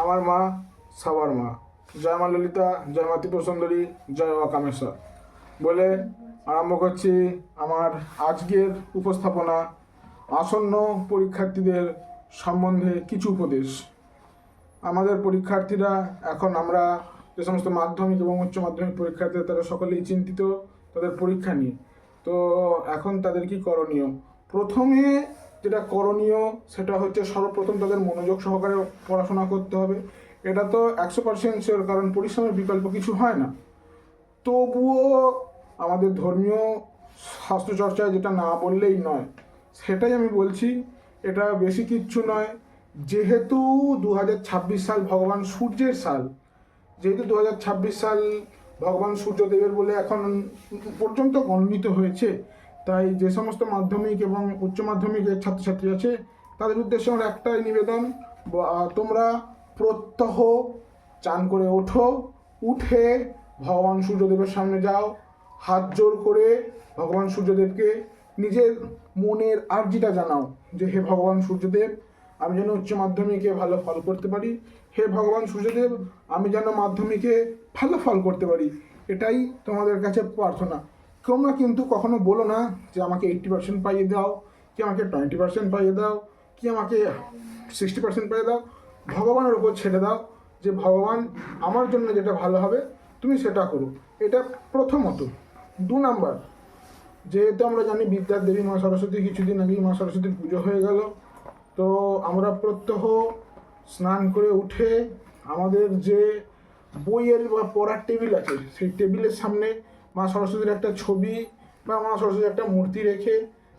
আমার মা সবার মা। জয় মা ললিতা, জয় মা ত্রিপুরা সুন্দরী, জয় মা কামেশ্বর বলে আরম্ভ করছি আমার আজকের উপস্থাপনা। আসন্ন পরীক্ষার্থীদের সম্বন্ধে কিছু উপদেশ। আমাদের পরীক্ষার্থীরা এখন আমরা যে সমস্ত মাধ্যমিক এবং উচ্চ মাধ্যমিক পরীক্ষার্থী তারা সকলেই চিন্তিত তাদের পরীক্ষা নিয়ে। তো এখন তাদের কি করণীয়? প্রথমে যেটা করণীয় সেটা হচ্ছে সর্বপ্রথম তাদের মনোযোগ সহকারে পড়াশোনা করতে হবে। এটা তো 100% শিওর, কারণ পরিশ্রমের বিকল্প কিছু হয় না। তবুও আমাদের ধর্মীয় শাস্ত্রচর্চায় যেটা না বললেই নয় সেটাই আমি বলছি। এটা বেশি কিচ্ছু নয়। যেহেতু 2026 সাল ভগবান সূর্যের সাল, যেহেতু 2026 সাল ভগবান সূর্যদেবের বলে এখন পর্যন্ত গণিত হয়েছে, তাই যে সমস্ত মাধ্যমিক এবং উচ্চ মাধ্যমিকের ছাত্রছাত্রী আছে তাদের উদ্দেশ্যে আমার একটাই নিবেদন, তোমরা প্রত্যহ চান করে ওঠো, উঠে ভগবান সূর্যদেবের সামনে যাও, হাত জোর করে ভগবান সূর্যদেবকে নিজের মনের আর্জিটা জানাও যে হে ভগবান সূর্যদেব, আমি যেন উচ্চ মাধ্যমিকে ভালো ফল করতে পারি। হে ভগবান সূর্যদেব, আমি যেন মাধ্যমিকে ভালো ফল করতে পারি। এটাই তোমাদের কাছে প্রার্থনা। তোমরা কিন্তু কখনো বলো না যে আমাকে 80% পাইয়ে দাও, কি আমাকে 20% পাইয়ে দাও, কি আমাকে 60% পাইয়ে দাও। ভগবানের উপর ছেড়ে দাও যে ভগবান আমার জন্য যেটা ভালো হবে তুমি সেটা করো। এটা প্রথমত। 2 নাম্বার, যেহেতু আমরা জানি বিদ্যার দেবী মা সরস্বতী, কিছুদিন আগেই মা সরস্বতীর পুজো হয়ে গেল, তো আমরা প্রত্যহ স্নান করে উঠে আমাদের যে বইয়ের বা পড়ার টেবিল আছে সেই টেবিলের সামনে মা সরস্বতীর একটা ছবি বা মা সরস্বতীর একটা মূর্তি রেখে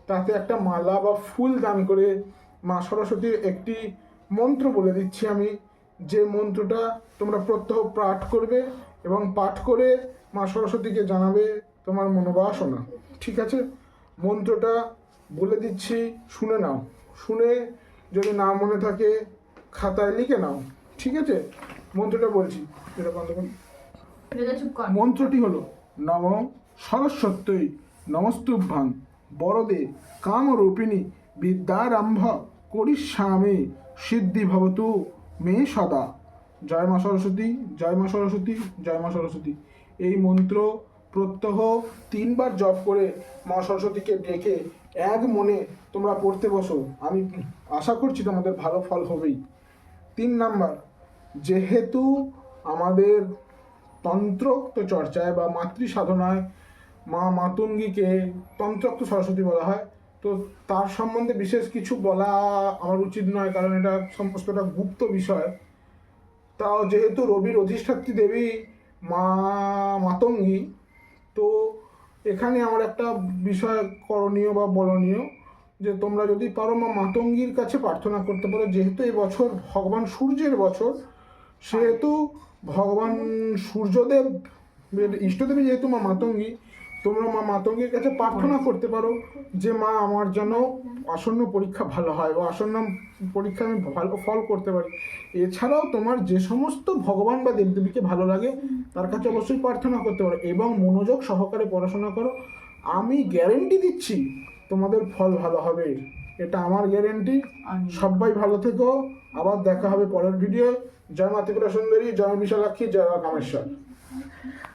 তাতে একটা মালা বা ফুল দান করে মা সরস্বতীর একটি মন্ত্র বলে দিচ্ছি আমি, যে মন্ত্রটা তোমরা প্রত্যহ পাঠ করবে এবং পাঠ করে মা সরস্বতীকে জানাবে তোমার মনোবাসনা। ঠিক আছে? মন্ত্রটা বলে দিচ্ছি, শুনে নাও। শুনে যদি না মনে থাকে খাতায় লিখে নাও। ঠিক আছে? মন্ত্রটা বলছি, এটা বন্ধ করুন। মন্ত্রটি হলো নম সরস্বত্যই নমস্তুভ্যাং বরদে কামরূপিণী বিদ্যারম্ভ করিষ্যামি সিদ্ধি ভবতু মে সদা। জয় মা সরস্বতী, জয় মা সরস্বতী, জয় মা সরস্বতী। এই মন্ত্র প্রত্যহ 3 বার জপ করে মা সরস্বতীকে ডেকে এক মনে তোমরা পড়তে বসো। আমি আশা করছি তোমাদের ভালো ফল হবেই। 3 নাম্বার, যেহেতু আমাদের তন্ত্রোক্ত চর্চায় বা মাতৃ সাধনায় মা মাতঙ্গীকে তন্ত্রোক্ত সরস্বতী বলা হয়, তো তার সম্বন্ধে বিশেষ কিছু বলা আমার উচিত নয়, কারণ এটা সমস্ত একটা গুপ্ত বিষয়। তাও যেহেতু রবির অধিষ্ঠাত্রী দেবী মা মাতঙ্গী, তো এখানে আমার একটা বিষয় করণীয় বা বলনীয়, যে তোমরা যদি পারো মা মাতঙ্গীর কাছে প্রার্থনা করতে পারো। যেহেতু এই বছর ভগবান সূর্যের বছর, সেহেতু ভগবান সূর্যদেব ইষ্টদেবী যেহেতু মা মাতঙ্গী, তোমরা মা মাতঙ্গীর কাছে প্রার্থনা করতে পারো যে মা আমার যেন আসন্ন পরীক্ষা ভালো হয় বা আসন্ন পরীক্ষা আমি ভালো ফল করতে পারি। এছাড়াও তোমার যে সমস্ত ভগবান বা দেবদেবীকে ভালো লাগে তার কাছে অবশ্যই প্রার্থনা করতে পারো এবং মনোযোগ সহকারে পড়াশোনা করো। আমি গ্যারেন্টি দিচ্ছি তোমাদের ফল ভালো হবে, এটা আমার গ্যারেন্টি। সবাই ভালো থেকো, আবার দেখা হবে পরের ভিডিও। জয় মা ত্রিপুরা সুন্দরী, জয় বিশালাক্ষী, জয় মা কামেশ্বর।